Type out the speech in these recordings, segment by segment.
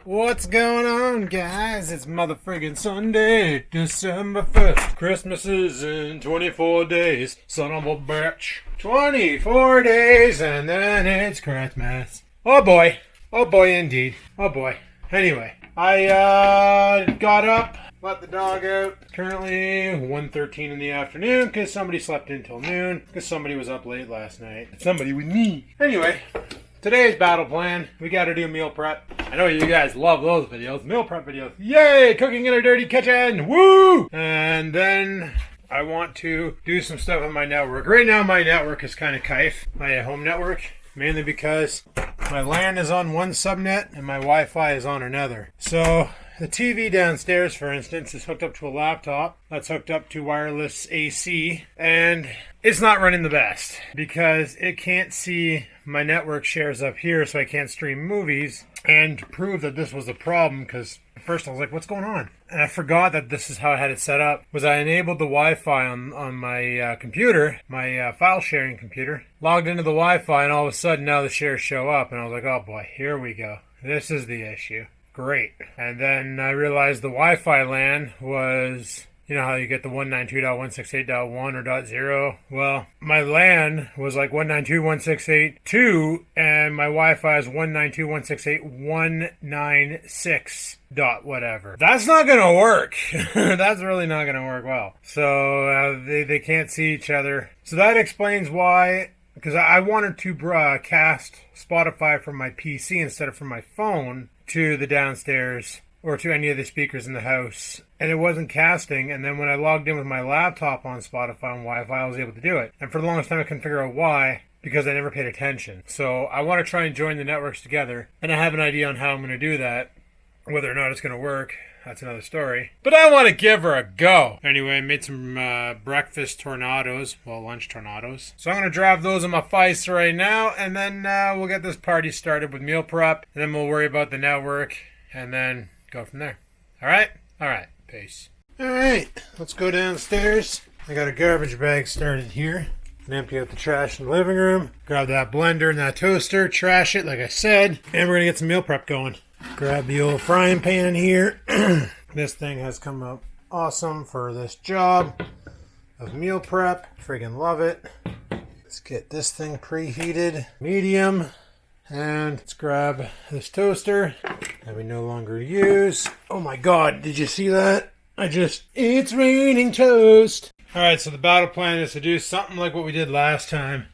What's going on, guys? It's motherfriggin' Sunday, December 5th. Christmas is in 24 days. Son of a bitch. 24 days and then it's Christmas. Oh boy. Oh boy indeed. Oh boy. Anyway, I got up, let the dog out. Currently 1:13 in the afternoon because somebody slept until noon because somebody was up late last night. Somebody with me. Anyway, today's battle plan, we gotta do meal prep. I know you guys love those videos, meal prep videos. Yay! Cooking in a dirty kitchen! Woo! And then I want to do some stuff on my network. Right now my network is kind of kife, my home network, mainly because my LAN is on one subnet and my Wi-Fi is on another. So the TV downstairs, for instance, is hooked up to a laptop that's hooked up to wireless AC, and it's not running the best because it can't see my network shares up here, so I can't stream movies. And to prove that this was a problem, because at first I was like, what's going on? And I forgot that this is how I had it set up, was I enabled the Wi-Fi on my computer, my file sharing computer, logged into the Wi-Fi, and all of a sudden now the shares show up, and I was like, oh boy, here we go. This is the issue. Great. And then I realized the Wi-Fi LAN was, you know how you get the 192.168.1 or .0? Well, my LAN was like 192.168.2, and my Wi-Fi is 192.168.196 dot whatever. That's not gonna work. That's really not gonna work well. So they can't see each other. So that explains why, because I wanted to cast Spotify from my PC instead of from my phone to the downstairs or to any of the speakers in the house, and it wasn't casting. And then when I logged in with my laptop on Spotify and Wi-Fi, I was able to do it. And for the longest time I couldn't figure out why, because I never paid attention. So I want to try and join the networks together, and I have an idea on how I'm going to do that. Whether or not it's going to work, that's another story. But I want to give her a go. Anyway, I made some breakfast tornadoes. Well, lunch tornadoes. So I'm going to drive those in my face right now. And then we'll get this party started with meal prep. And then we'll worry about the network. And then go from there. Alright? Alright. Peace. Alright. Let's go downstairs. I got a garbage bag started here. And empty out the trash in the living room. Grab that blender and that toaster. Trash it like I said. And we're going to get some meal prep going. Grab the old frying pan here. This thing has come up awesome for this job of meal prep. Friggin' love it. Let's get this thing preheated. Medium. And let's grab this toaster that we no longer use. Oh my god, did you see that? It's raining toast. Alright, so the battle plan is to do something like what we did last time.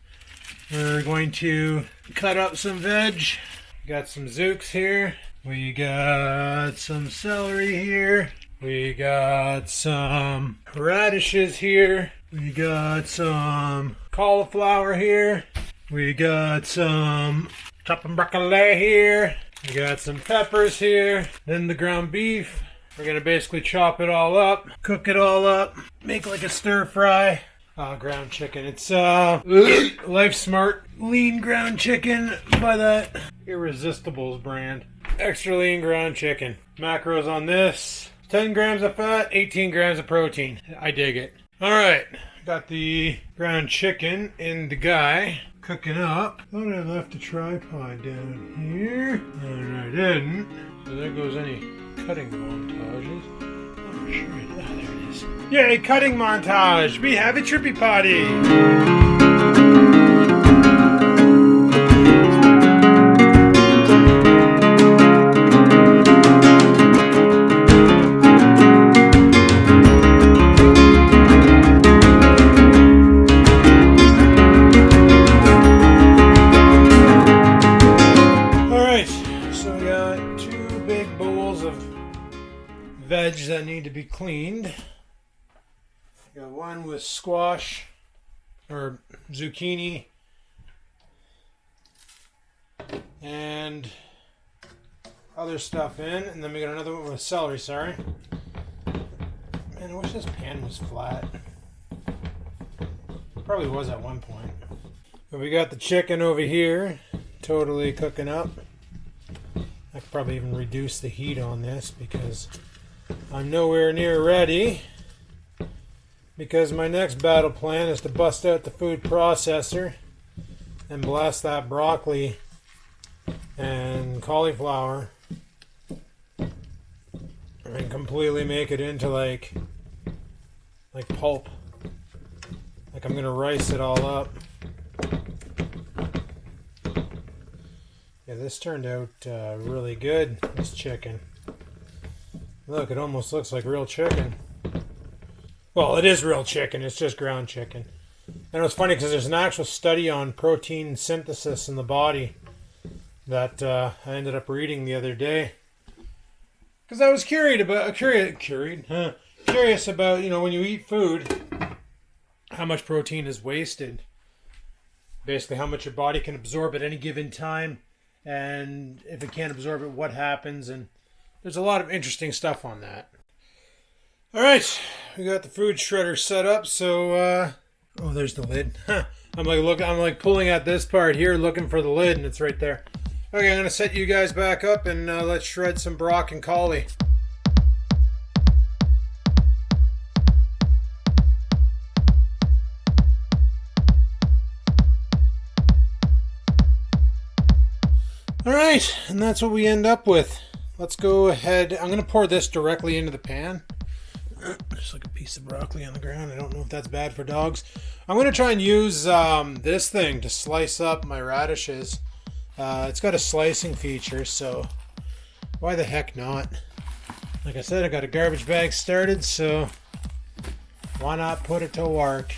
We're going to cut up some veg. Got some zooks here. We got some celery here. We got some radishes here. We got some cauliflower here. We got some chopping broccoli here. We got some peppers here. Then the ground beef. We're going to basically chop it all up, cook it all up, make like a stir fry. Ground chicken. It's Life Smart lean ground chicken by that Irresistibles brand. Extra lean ground chicken. Macros on this: 10 grams of fat, 18 grams of protein. I dig it. Alright, got the ground chicken in the guy cooking up. Thought I left a tripod down here, and I didn't. So there goes any cutting montages. Oh, sure I did. Ah, there it is. Yay, cutting montage! We have a trippy party! Veg that need to be cleaned. Got one with squash or zucchini and other stuff in, and then we got another one with celery. Sorry, man, I wish this pan was flat. Probably was at one point. But we got the chicken over here, totally cooking up. I could probably even reduce the heat on this because I'm nowhere near ready, because my next battle plan is to bust out the food processor and blast that broccoli and cauliflower and completely make it into like pulp. Like I'm gonna rice it all up. Yeah, this turned out really good, this chicken. Look, it almost looks like real chicken. Well, it is real chicken, it's just ground chicken. And it was funny because there's an actual study on protein synthesis in the body that I ended up reading the other day. Because I was curious about, you know, when you eat food, how much protein is wasted. Basically, how much your body can absorb at any given time. And if it can't absorb it, what happens? And there's a lot of interesting stuff on that. All right, we got the food shredder set up. So, oh, there's the lid. I'm like pulling at this part here, looking for the lid, and it's right there. Okay, I'm gonna set you guys back up, and let's shred some broccoli and cauli. All right, and that's what we end up with. Let's go ahead. I'm gonna pour this directly into the pan. Just like a piece of broccoli on the ground. I don't know if that's bad for dogs. I'm gonna try and use this thing to slice up my radishes. It's got a slicing feature, so why the heck not? Like I said, I got a garbage bag started, so why not put it to work?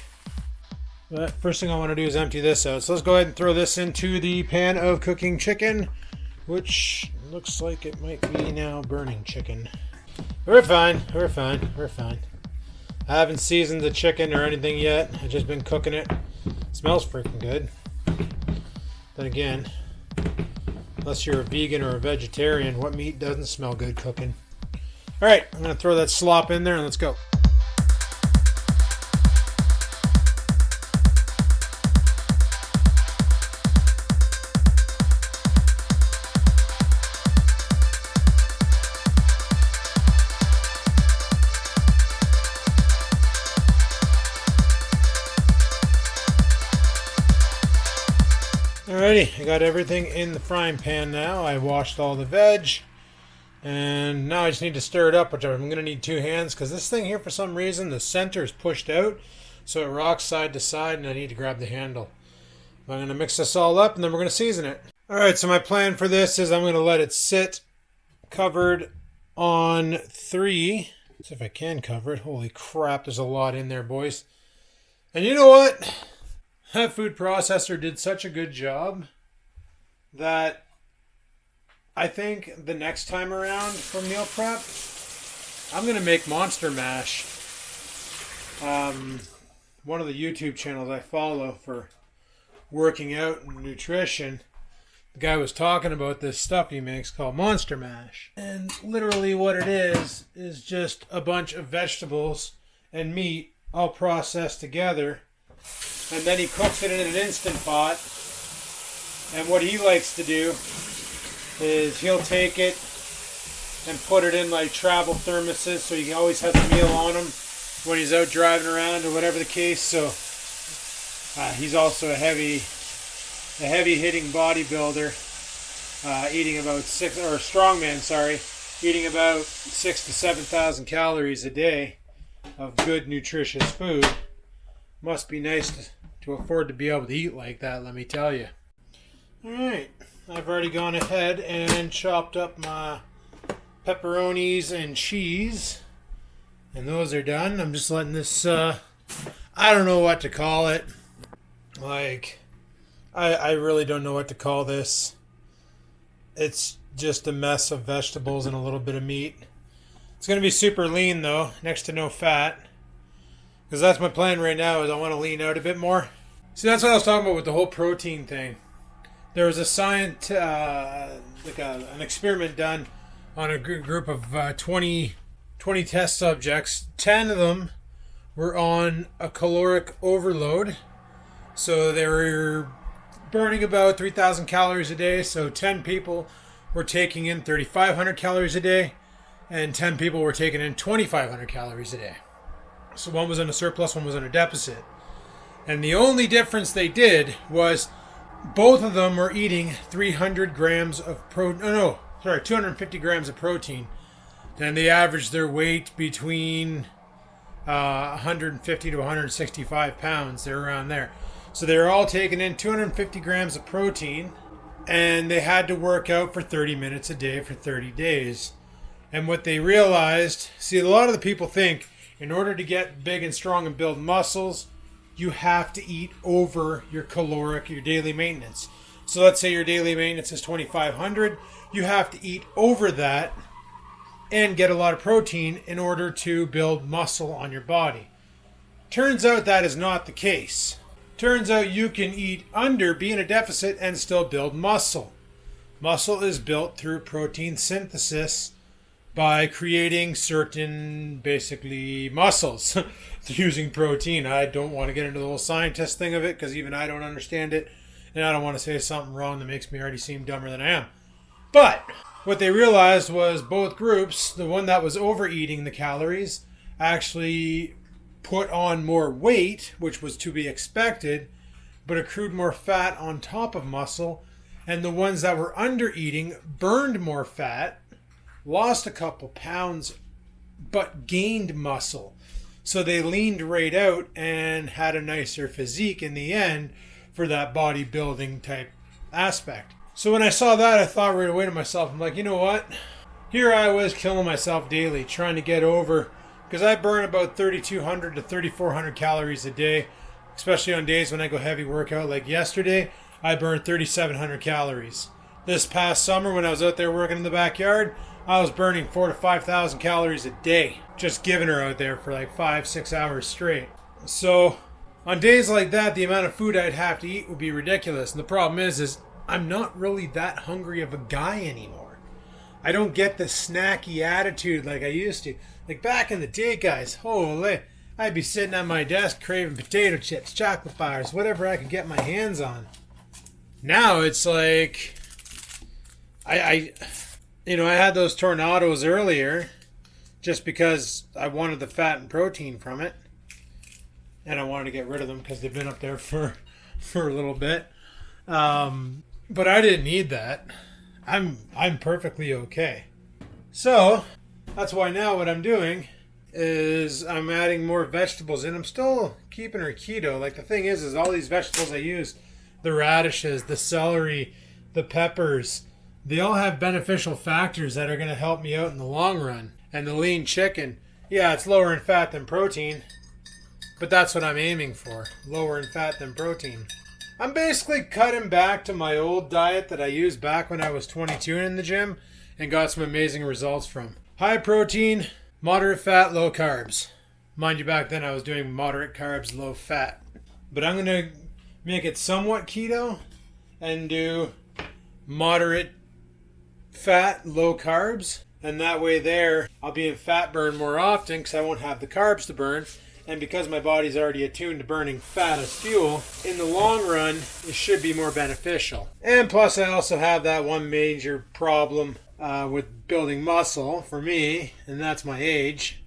But first thing I want to do is empty this out. So let's go ahead and throw this into the pan of cooking chicken, which looks like it might be now burning chicken. We're fine. We're fine. We're fine. I haven't seasoned the chicken or anything yet. I've just been cooking it. It smells freaking good. Then again, unless you're a vegan or a vegetarian, what meat doesn't smell good cooking? All right, I'm going to throw that slop in there and let's go. Alrighty, I got everything in the frying pan now. I washed all the veg. And now I just need to stir it up, which I'm going to need two hands because this thing here, for some reason, the center is pushed out. So it rocks side to side and I need to grab the handle. I'm going to mix this all up and then we're going to season it. Alright, so my plan for this is I'm going to let it sit covered on 3. See if I can cover it. Holy crap, there's a lot in there, boys. And you know what? That food processor did such a good job that I think the next time around for meal prep, I'm going to make Monster Mash. One of the YouTube channels I follow for working out and nutrition, the guy was talking about this stuff he makes called Monster Mash. And literally what it is just a bunch of vegetables and meat all processed together. And then he cooks it in an Instant Pot. And what he likes to do is he'll take it and put it in like travel thermoses so he can always have the meal on him when he's out driving around or whatever the case. So he's also a heavy hitting bodybuilder, eating about eating about 6,000 to 7,000 calories a day of good nutritious food. Must be nice to afford to be able to eat like that, let me tell you. Alright, I've already gone ahead and chopped up my pepperonis and cheese. And those are done. I'm just letting this, I don't know what to call it. Like, I really don't know what to call this. It's just a mess of vegetables and a little bit of meat. It's going to be super lean though, next to no fat. Because that's my plan right now, is I want to lean out a bit more. See, that's what I was talking about with the whole protein thing. There was an experiment done on a group of 20 test subjects. 10 of them were on a caloric overload. So they were burning about 3,000 calories a day. So 10 people were taking in 3,500 calories a day. And 10 people were taking in 2,500 calories a day. So one was in a surplus, one was in a deficit. And the only difference they did was both of them were eating 300 grams of 250 grams of protein. and they averaged their weight between 150 to 165 pounds. They're around there. So they were all taking in 250 grams of protein, and they had to work out for 30 minutes a day for 30 days. And what they realized, see, a lot of the people think in order to get big and strong and build muscles, you have to eat over your caloric, your daily maintenance. So let's say your daily maintenance is 2,500. You have to eat over that and get a lot of protein in order to build muscle on your body. Turns out that is not the case. Turns out you can eat under, be in a deficit, and still build muscle. Muscle is built through protein synthesis by creating certain, basically, muscles using protein. I don't want to get into the whole scientist thing of it because even I don't understand it, and I don't want to say something wrong that makes me already seem dumber than I am. But what they realized was both groups, the one that was overeating the calories, actually put on more weight, which was to be expected, but accrued more fat on top of muscle, and the ones that were under-eating burned more fat, lost a couple pounds, but gained muscle. So they leaned right out and had a nicer physique in the end for that bodybuilding type aspect. So when I saw that, I thought right away to myself, I'm like, you know what? Here I was killing myself daily, trying to get over, because I burn about 3,200 to 3,400 calories a day, especially on days when I go heavy workout. Like yesterday, I burned 3,700 calories. This past summer, when I was out there working in the backyard, I was burning 4,000 to 5,000 calories a day, just giving her out there for like 5-6 hours straight. So on days like that, the amount of food I'd have to eat would be ridiculous. And the problem is I'm not really that hungry of a guy anymore. I don't get the snacky attitude like I used to. Like back in the day, guys, holy, I'd be sitting at my desk craving potato chips, chocolate bars, whatever I could get my hands on. Now it's like, I had those tornadoes earlier just because I wanted the fat and protein from it. And I wanted to get rid of them because they've been up there for a little bit. But I didn't need that. I'm perfectly okay. So that's why now what I'm doing is I'm adding more vegetables in. I'm still keeping her keto. Like the thing is all these vegetables I use, the radishes, the celery, the peppers, they all have beneficial factors that are going to help me out in the long run. And the lean chicken, yeah, it's lower in fat than protein, but that's what I'm aiming for, lower in fat than protein. I'm basically cutting back to my old diet that I used back when I was 22 in the gym and got some amazing results from. High protein, moderate fat, low carbs. Mind you, back then I was doing moderate carbs, low fat. But I'm going to make it somewhat keto and do moderate fat, low carbs. And that way there, I'll be in fat burn more often because I won't have the carbs to burn. And because my body's already attuned to burning fat as fuel, in the long run, it should be more beneficial. And plus, I also have that one major problem with building muscle for me, and that's my age.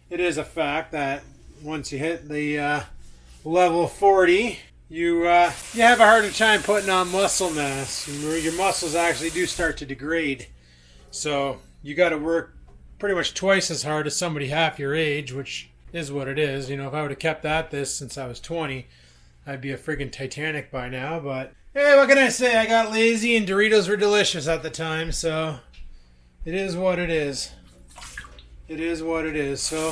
It is a fact that once you hit the level 40, you have a harder time putting on muscle mass. Your muscles actually do start to degrade. So you got to work pretty much twice as hard as somebody half your age, which is what it is. You know, if I would have kept at this since I was 20, I'd be a friggin' Titanic by now. But hey, what can I say? I got lazy and Doritos were delicious at the time, so it is what it is. It is what it is. So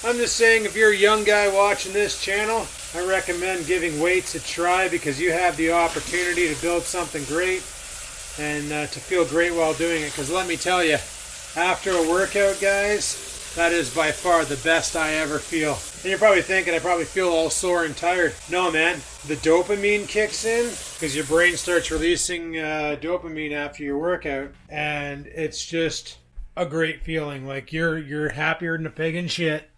I'm just saying, if you're a young guy watching this channel, I recommend giving weights a try because you have the opportunity to build something great and to feel great while doing it. Because let me tell you, after a workout, guys, that is by far the best I ever feel. And you're probably thinking I probably feel all sore and tired. No, man. The dopamine kicks in because your brain starts releasing dopamine after your workout. And it's just a great feeling. Like you're happier than a pig in shit.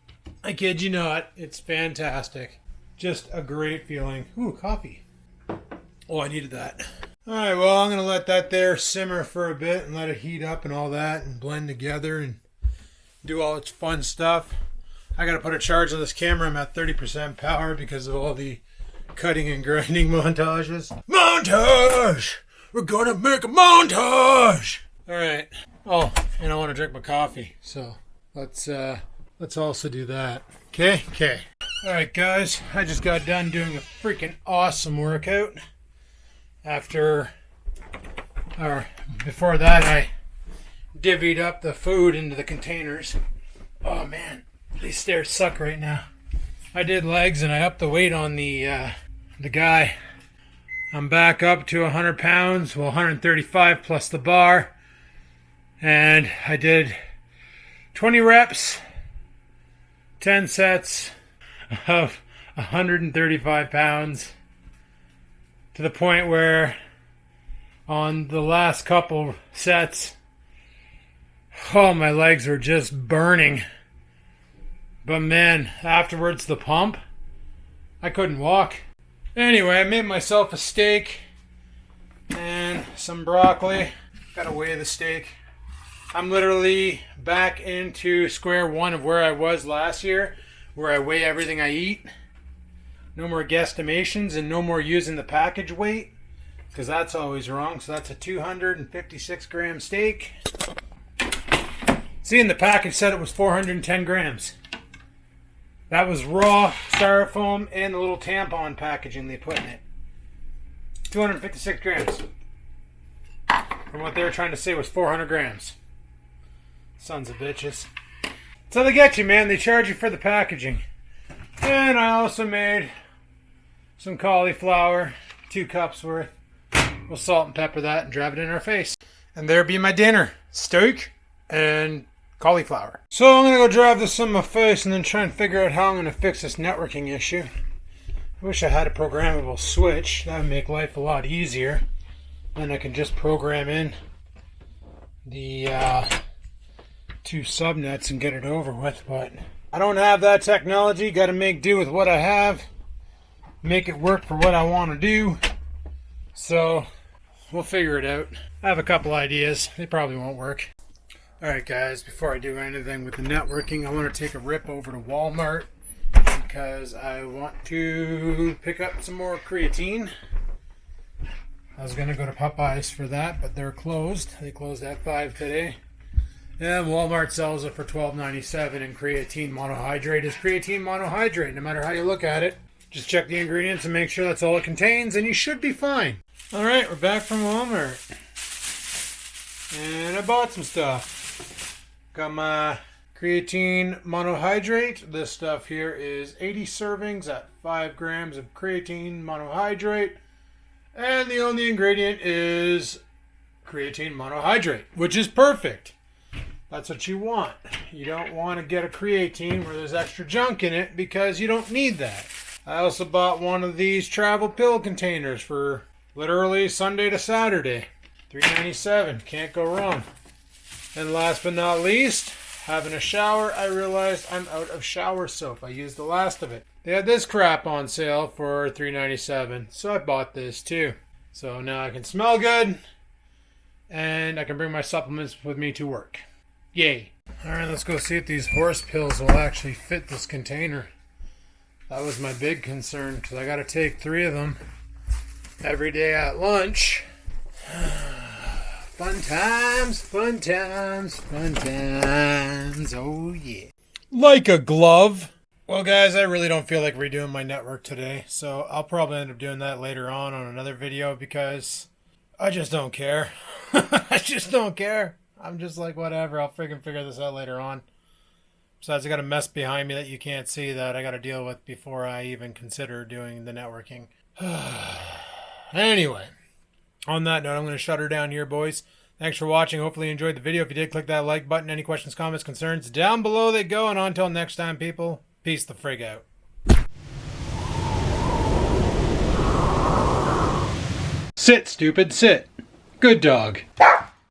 I kid you not. It's fantastic. Just a great feeling. Ooh, coffee. Oh, I needed that. All right, well, I'm going to let that there simmer for a bit and let it heat up and all that and blend together and do all its fun stuff. I got to put a charge on this camera. I'm at 30% power because of all the cutting and grinding montages. Montage! We're going to make a montage! All right. Oh, and I want to drink my coffee. So let's also do that. Okay. All right, guys. I just got done doing a freaking awesome workout. Before that, I divvied up the food into the containers. Oh man, these stairs suck right now. I did legs and I upped the weight on the guy. I'm back up to 100 pounds, well 135 plus the bar. And I did 20 reps, 10 sets of 135 pounds, to the point where on the last couple sets, oh, my legs were just burning. But man, afterwards the pump, I couldn't walk. Anyway, I made myself a steak and some broccoli. Gotta weigh the steak. I'm literally back into square one of where I was last year, where I weigh everything I eat. No more guesstimations and no more using the package weight, because that's always wrong. So that's a 256 gram steak. See, in the package said it was 410 grams. That was raw styrofoam and the little tampon packaging they put in it. 256 grams. From what they were trying to say was 400 grams. Sons of bitches. So they get you, man. They charge you for the packaging. And I also made some cauliflower, 2 cups worth. We'll salt and pepper that and drive it in our face. And there be my dinner. Steak and cauliflower. So I'm going to go drive this in my face and then try and figure out how I'm going to fix this networking issue. I wish I had a programmable switch. That would make life a lot easier. Then I can just program in the 2 subnets and get it over with. But I don't have that technology. Got to make do with what I have. Make it work for what I want to do. So we'll figure it out. I have a couple ideas. They probably won't work. Alright guys, before I do anything with the networking, I want to take a rip over to Walmart because I want to pick up some more creatine. I was going to go to Popeyes for that, but they're closed. They closed at 5 today. And Walmart sells it for $12.97, and creatine monohydrate is creatine monohydrate, no matter how you look at it. Just check the ingredients and make sure that's all it contains, and you should be fine. Alright, we're back from Walmart. And I bought some stuff. Got my creatine monohydrate. This stuff here is 80 servings at 5 grams of creatine monohydrate. And the only ingredient is creatine monohydrate, which is perfect. That's what you want. You don't want to get a creatine where there's extra junk in it because you don't need that. I also bought one of these travel pill containers for literally Sunday to Saturday. $3.97. Can't go wrong. And last but not least, having a shower, I realized I'm out of shower soap. I used the last of it. They had this crap on sale for $3.97, so I bought this too. So now I can smell good, and I can bring my supplements with me to work. Yay. Alright, let's go see if these horse pills will actually fit this container. That was my big concern, because I got to take 3 of them every day at lunch. Fun times, fun times, fun times, oh yeah. Like a glove. Well guys, I really don't feel like redoing my network today, so I'll probably end up doing that later on another video because I just don't care. I just don't care. I'm just like, whatever, I'll freaking figure this out later on. Besides, I got a mess behind me that you can't see that I got to deal with before I even consider doing the networking. Anyway. On that note, I'm going to shut her down here, boys. Thanks for watching. Hopefully you enjoyed the video. If you did, click that like button. Any questions, comments, concerns, down below they go. And until next time, people, peace the frig out. Sit, stupid, sit. Good dog.